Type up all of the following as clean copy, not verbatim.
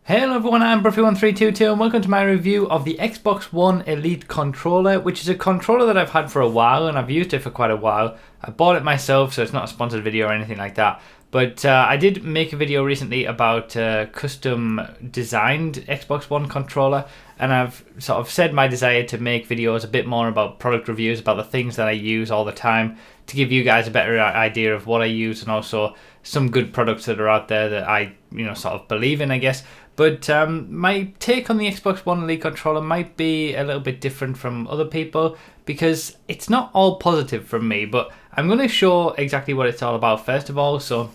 Hello everyone, I'm Bruffy1322 and welcome to my review of the Xbox One Elite controller, which is a controller that I've had for a while and I've used it for quite a while. I bought it myself, so it's not a sponsored video or anything like that. But I did make a video recently about custom designed Xbox One controller, and I've sort of said my desire to make videos a bit more about product reviews, about the things that I use all the time, to give you guys a better idea of what I use and also some good products that are out there that I sort of believe in, I guess. But my take on the Xbox One Elite controller might be a little bit different from other people because it's not all positive from me, but I'm going to show exactly what it's all about first of all. So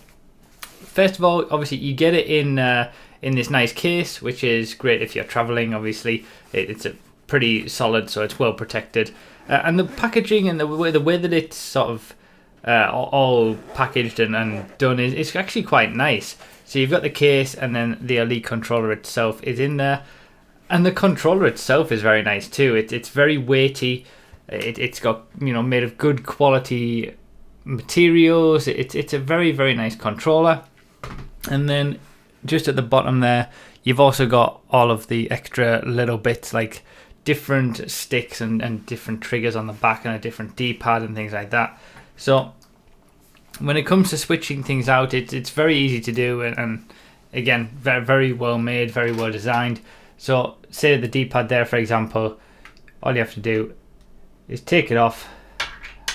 first of all, obviously you get it in this nice case, which is great if you're traveling. Obviously it's a pretty solid, so it's well protected, and the packaging and the way that it's sort of all packaged and done is actually quite nice. So you've got the case, and then the Elite controller itself is in there, and the controller itself is very nice too. It's very weighty. It's got made of good quality materials. It's a very, very nice controller. And then just at the bottom there, you've also got all of the extra little bits like different sticks and different triggers on the back and a different D-pad and things like that. So when it comes to switching things out, it's very easy to do, and again, very, very well made, very well designed. So say the D-pad there, for example, all you have to do is take it off,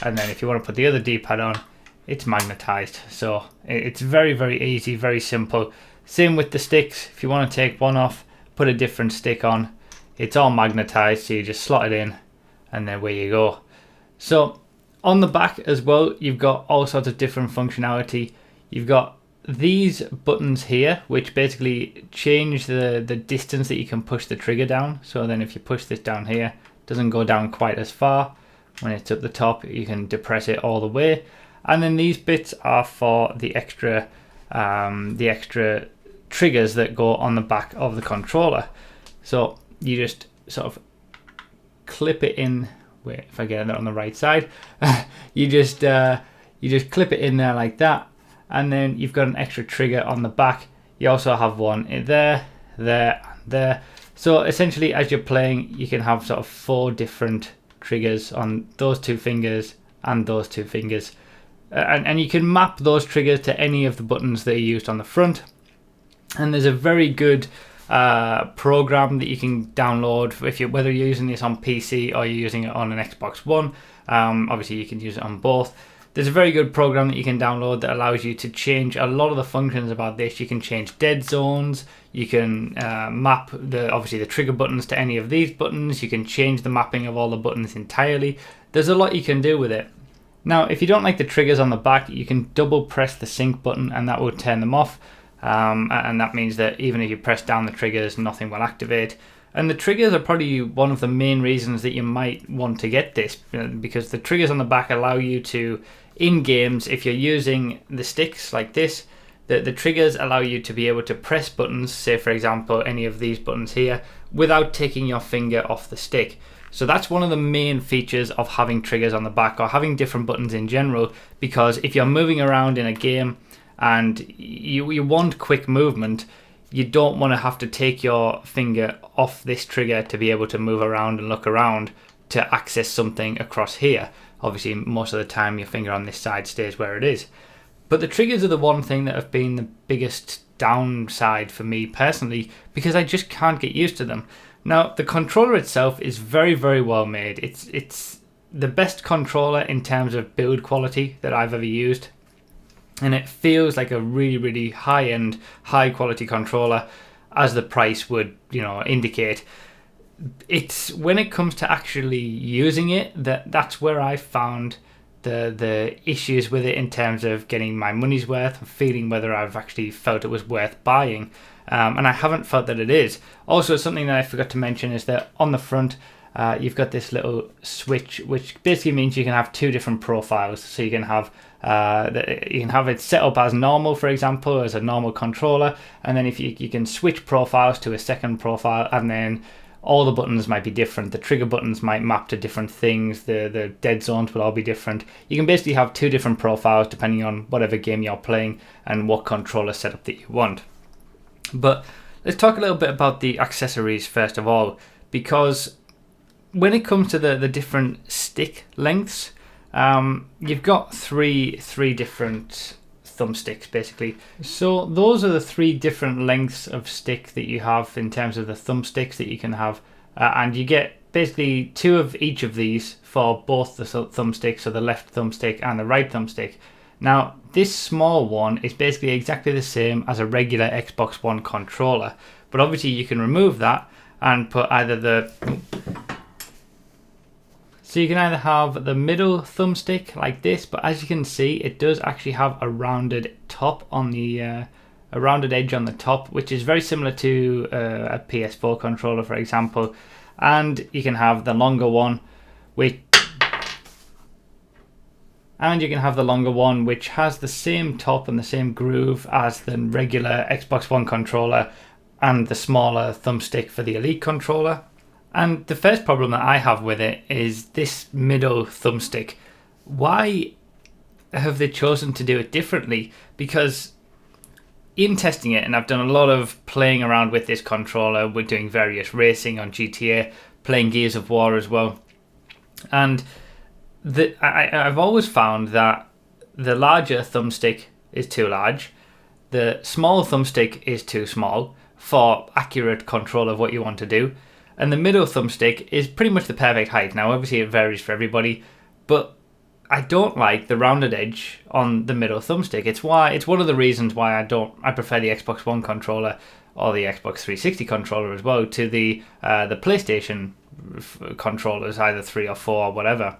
and then if you want to put the other D-pad on, it's magnetized. So it's very, very easy, very simple. Same with the sticks. If you want to take one off, put a different stick on, it's all magnetized, so you just slot it in and then away you go. So on the back as well, you've got all sorts of different functionality. You've got these buttons here, which basically change the distance that you can push the trigger down. So then if you push this down here, it doesn't go down quite as far. When it's at the top, you can depress it all the way. And then these bits are for the extra triggers that go on the back of the controller. So you just sort of clip it in. Wait, if I get that on the right side, you just clip it in there like that, and then you've got an extra trigger on the back. You also have one in there, there, and there. So essentially, as you're playing, you can have sort of 4 different triggers on those 2 fingers and those 2 fingers, and you can map those triggers to any of the buttons that are used on the front. And there's a very good program that you can download whether you're using this on PC or you're using it on an Xbox One. Obviously you can use it on both. There's a very good program that you can download that allows you to change a lot of the functions about this. You can change dead zones, you can map obviously the trigger buttons to any of these buttons, you can change the mapping of all the buttons entirely. There's a lot you can do with it. Now if you don't like the triggers on the back, you can double press the sync button and that will turn them off. And that means that even if you press down the triggers, nothing will activate. And the triggers are probably one of the main reasons that you might want to get this, because the triggers on the back allow you to, in games, if you're using the sticks like this, the triggers allow you to be able to press buttons, say for example any of these buttons here, without taking your finger off the stick. So that's one of the main features of having triggers on the back, or having different buttons in general, because if you're moving around in a game and you want quick movement, you don't want to have to take your finger off this trigger to be able to move around and look around to access something across here. Obviously most of the time your finger on this side stays where it is. But the triggers are the one thing that have been the biggest downside for me personally, because I just can't get used to them. Now the controller itself is very, very well made. It's the best controller in terms of build quality that I've ever used. And it feels like a really, really high-end, high-quality controller, as the price would, indicate. It's when it comes to actually using it that's where I found the issues with it in terms of getting my money's worth and feeling whether I've actually felt it was worth buying. And I haven't felt that it is. Also, something that I forgot to mention is that on the front, you've got this little switch, which basically means you can have 2 different profiles. So you can have it set up as normal, for example, as a normal controller, and then if you can switch profiles to a second profile, and then all the buttons might be different. The trigger buttons might map to different things. The dead zones will all be different. You can basically have 2 different profiles depending on whatever game you're playing and what controller setup that you want. But let's talk a little bit about the accessories first of all, because when it comes to the different stick lengths, you've got three different thumbsticks basically. So those are the 3 different lengths of stick that you have in terms of the thumbsticks that you can have, and you get basically 2 of each of these for both the thumbsticks, so the left thumbstick and the right thumbstick. Now this small one is basically exactly the same as a regular Xbox One controller, but obviously you can remove that and put either so you can either have the middle thumbstick like this, but as you can see, it does actually have a rounded top on the a rounded edge on the top, which is very similar to a PS4 controller, for example. And you can have the longer one, which has the same top and the same groove as the regular Xbox One controller, and the smaller thumbstick for the Elite controller. And the first problem that I have with it is this middle thumbstick. Why have they chosen to do it differently? Because in testing it, and I've done a lot of playing around with this controller, we're doing various racing on GTA, playing Gears of War as well, and I've always found that the larger thumbstick is too large, the small thumbstick is too small for accurate control of what you want to do, and the middle thumbstick is pretty much the perfect height. Now obviously it varies for everybody, but I don't like the rounded edge on the middle thumbstick. It's one of the reasons why I prefer the Xbox One controller or the Xbox 360 controller as well to the PlayStation controllers, either 3 or 4 or whatever.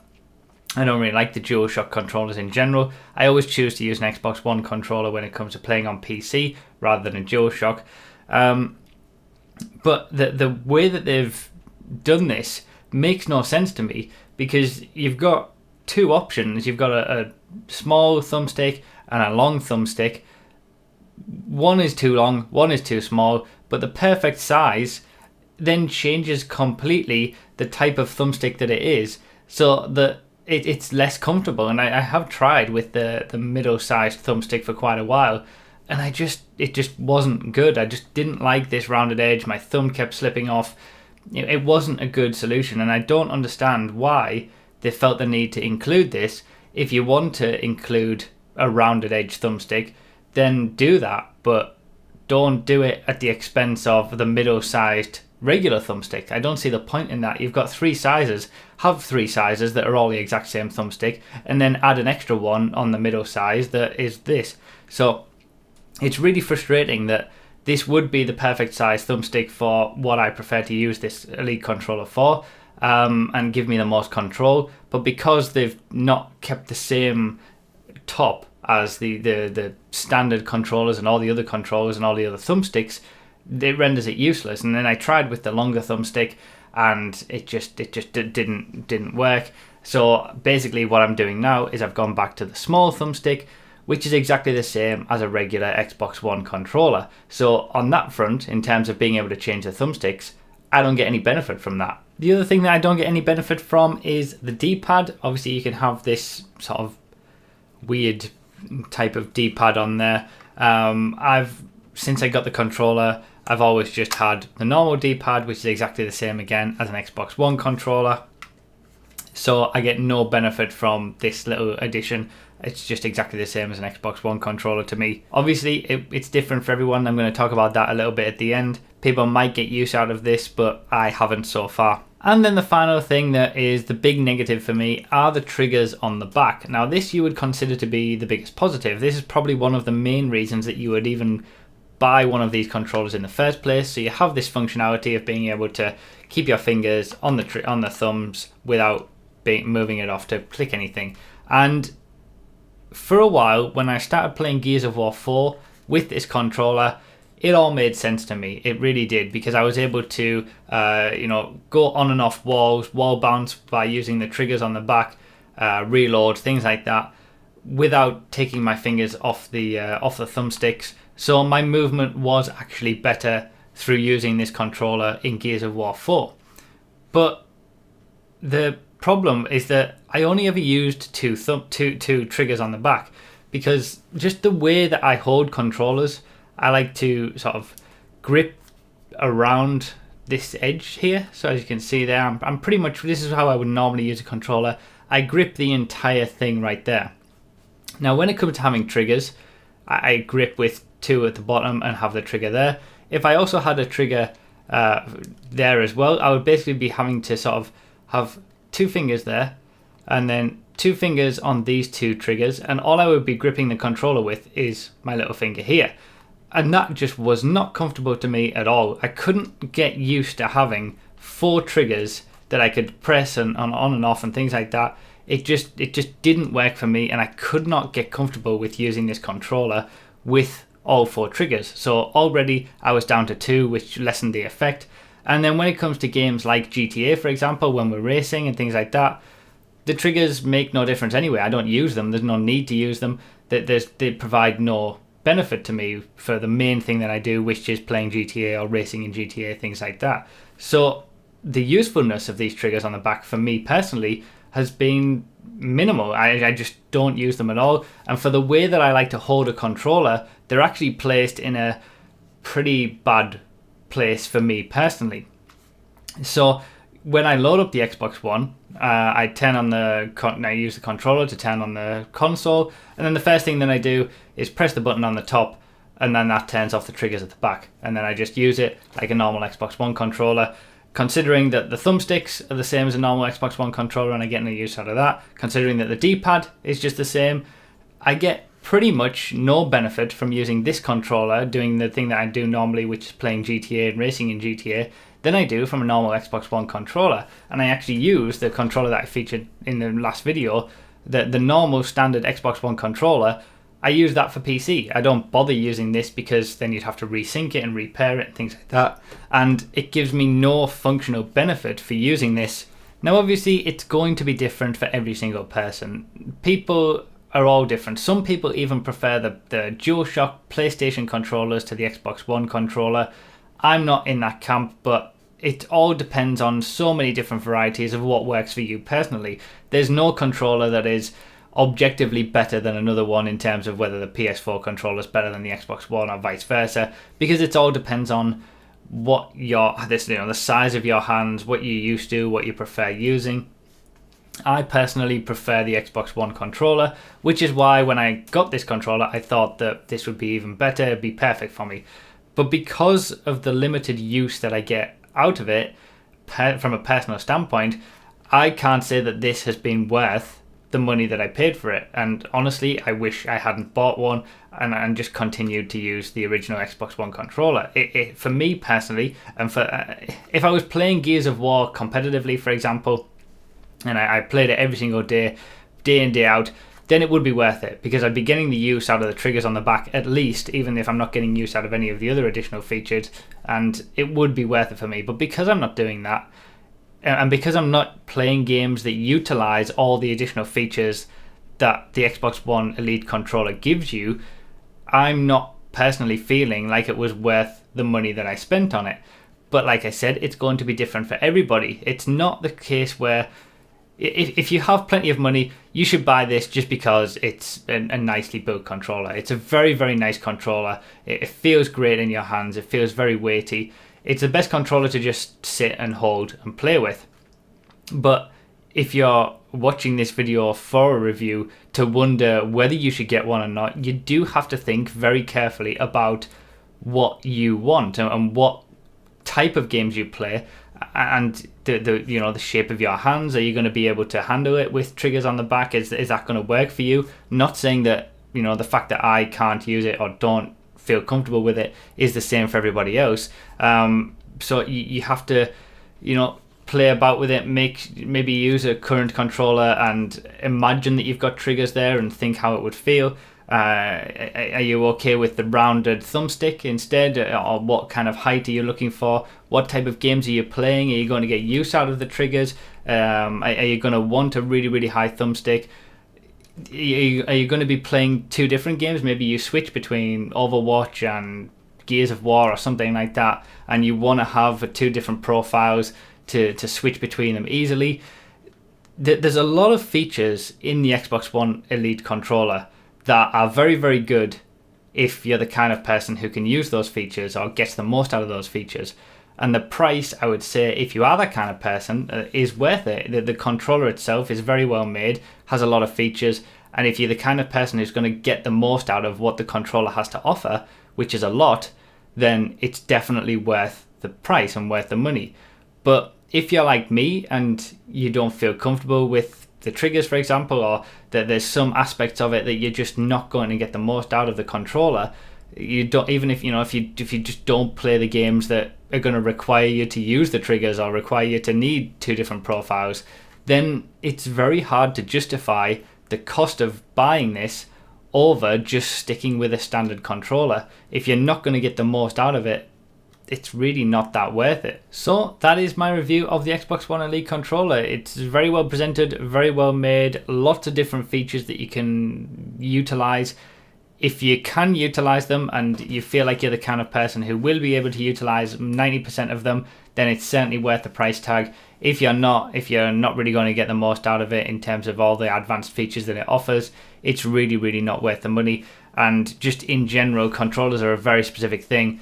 I don't really like the DualShock controllers in general. I always choose to use an Xbox One controller when it comes to playing on PC rather than a DualShock. But the way that they've done this makes no sense to me, because you've got 2 options. You've got a small thumbstick and a long thumbstick. One is too long, one is too small, but the perfect size then changes completely the type of thumbstick that it is, so that it's less comfortable. And I have tried with the middle-sized thumbstick for quite a while, and it just wasn't good. I just didn't like this rounded edge. My thumb kept slipping off. It wasn't a good solution, and I don't understand why they felt the need to include this. If you want to include a rounded edge thumbstick, then do that, but don't do it at the expense of the middle-sized regular thumbstick. I don't see the point in that. You've got 3 sizes, have 3 sizes that are all the exact same thumbstick, and then add an extra one on the middle size that is this. So it's really frustrating that this would be the perfect size thumbstick for what I prefer to use this Elite controller for, and give me the most control, but because they've not kept the same top as the standard controllers and all the other controllers and all the other thumbsticks, it renders it useless. And then I tried with the longer thumbstick, and it just didn't work. So basically what I'm doing now is I've gone back to the small thumbstick, which is exactly the same as a regular Xbox One controller. So on that front, in terms of being able to change the thumbsticks, I don't get any benefit from that. The other thing that I don't get any benefit from is the D-pad. Obviously you can have this sort of weird type of D-pad on there. Since I got the controller, I've always just had the normal D-pad, which is exactly the same again as an Xbox One controller. So I get no benefit from this little addition. It's just exactly the same as an Xbox One controller to me. Obviously, it's different for everyone. I'm going to talk about that a little bit at the end. People might get use out of this, but I haven't so far. And then the final thing that is the big negative for me are the triggers on the back. Now, this you would consider to be the biggest positive. This is probably one of the main reasons that you would even buy one of these controllers in the first place. So you have this functionality of being able to keep your fingers on the thumbs without moving it off to click anything. And for a while, when I started playing Gears of War 4 with this controller, it all made sense to me. It really did, because I was able to go on and off walls, wall bounce by using the triggers on the back, reload, things like that, without taking my fingers off the thumbsticks. So my movement was actually better through using this controller in Gears of War 4. But the problem is that I only ever used two triggers on the back, because just the way that I hold controllers, I like to sort of grip around this edge here. So as you can see there, I'm pretty much, this is how I would normally use a controller. I grip the entire thing right there. Now when it comes to having triggers, I grip with 2 at the bottom and have the trigger there. If I also had a trigger there as well, I would basically be having to sort of have 2 fingers there and then 2 fingers on these 2 triggers, and all I would be gripping the controller with is my little finger here. And that just was not comfortable to me at all. I couldn't get used to having 4 triggers that I could press and on and off and things like that. It just didn't work for me, and I could not get comfortable with using this controller with all 4 triggers. So already I was down to 2, which lessened the effect. And then when it comes to games like GTA, for example, when we're racing and things like that, the triggers make no difference anyway. I don't use them. There's no need to use them. They provide no benefit to me for the main thing that I do, which is playing GTA or racing in GTA, things like that. So the usefulness of these triggers on the back for me personally has been minimal. I just don't use them at all. And for the way that I like to hold a controller, they're actually placed in a pretty bad place for me personally. So when I load up the Xbox One, I use the controller to turn on the console, and then the first thing that I do is press the button on the top, and then that turns off the triggers at the back, and then I just use it like a normal Xbox One controller. Considering that the thumbsticks are the same as a normal Xbox One controller and I get no use out of that, considering that the D-pad is just the same, I get pretty much no benefit from using this controller doing the thing that I do normally, which is playing GTA and racing in GTA, than I do from a normal Xbox One controller. And I actually use the controller that I featured in the last video, the normal standard Xbox One controller. I use that for PC. I don't bother using this because then you'd have to resync it and repair it and things like that. And it gives me no functional benefit for using this. Now obviously it's going to be different for every single person. People are all different. Some people even prefer the DualShock PlayStation controllers to the Xbox One controller. I'm not in that camp, but it all depends on so many different varieties of what works for you personally. There's no controller that is objectively better than another one in terms of whether the PS4 controller is better than the Xbox One or vice versa, because it all depends on what the size of your hands, what you're used to, what you prefer using. I personally prefer the Xbox One controller, which is why when I got this controller I thought that this would be even better, it'd be perfect for me. But because of the limited use that I get out of it from a personal standpoint, I can't say that this has been worth the money that I paid for it. And honestly, I wish I hadn't bought one and just continued to use the original Xbox One controller. For me personally, and for if I was playing Gears of War competitively, for example, and I played it every single day in, day out, then it would be worth it, because I'd be getting the use out of the triggers on the back at least, even if I'm not getting use out of any of the other additional features, and it would be worth it for me. But because I'm not doing that, and because I'm not playing games that utilize all the additional features that the Xbox One Elite controller gives you, I'm not personally feeling like it was worth the money that I spent on it. But like I said, it's going to be different for everybody. It's not the case where if you have plenty of money, you should buy this just because it's a nicely built controller. It's a very, very nice controller. It feels great in your hands. It feels very weighty. It's the best controller to just sit and hold and play with. But if you're watching this video for a review to wonder whether you should get one or not, you do have to think very carefully about what you want and what type of games you play, and the shape of your hands. Are you going to be able to handle it with triggers on the back? Is that going to work for you? Not saying that the fact that I can't use it or don't feel comfortable with it is the same for everybody else. So you have to play about with it. Maybe use a current controller and imagine that you've got triggers there and think how it would feel. Are you okay with the rounded thumbstick instead, or what kind of height are you looking for? What type of games are you playing? Are you going to get use out of the triggers? Are you going to want a really, really high thumbstick? Are you going to be playing two different games? Maybe you switch between Overwatch and Gears of War or something like that, and you want to have two different profiles to switch between them easily. There's a lot of features in the Xbox One Elite controller that are very, very good if you're the kind of person who can use those features or gets the most out of those features. And the price, I would say, if you are that kind of person, is worth it. The controller itself is very well made, has a lot of features, and if you're the kind of person who's going to get the most out of what the controller has to offer, which is a lot, then it's definitely worth the price and worth the money. But if you're like me and you don't feel comfortable with the triggers, for example, or that there's some aspects of it that you're just not going to get the most out of the controller, you don't, even if if you just don't play the games that are going to require you to use the triggers or require you to need two different profiles, then it's very hard to justify the cost of buying this over just sticking with a standard controller. If you're not going to get the most out of it, it's really not that worth it. So that is my review of the Xbox One Elite controller. It's very well presented, very well made, lots of different features that you can utilize. If you can utilize them and you feel like you're the kind of person who will be able to utilize 90% of them, then it's certainly worth the price tag. If you're not really going to get the most out of it in terms of all the advanced features that it offers, it's really not worth the money. And just in general, controllers are a very specific thing.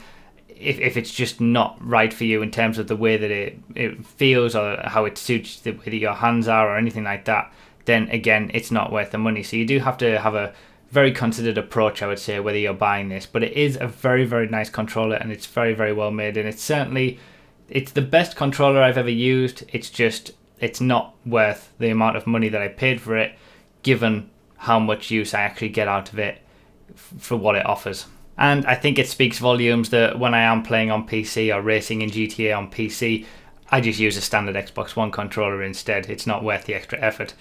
If it's just not right for you in terms of the way that it feels or how it suits the way that your hands are or anything like that, then again, it's not worth the money. So you do have to have a very considered approach, I would say, whether you're buying this. But it is a very nice controller, and it's very well made, and it's the best controller I've ever used. It's not worth the amount of money that I paid for it, given how much use I actually get out of it for what it offers. And I think it speaks volumes that when I am playing on PC or racing in GTA on PC, I just use a standard Xbox One controller instead. It's not worth the extra effort.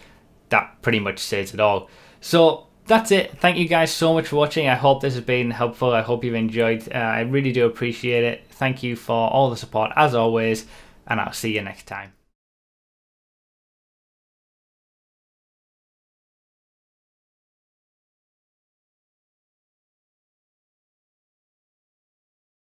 That pretty much says it all. So that's it. Thank you guys so much for watching. I hope this has been helpful. I hope you've enjoyed. I really do appreciate it. Thank you for all the support as always, and I'll see you next time.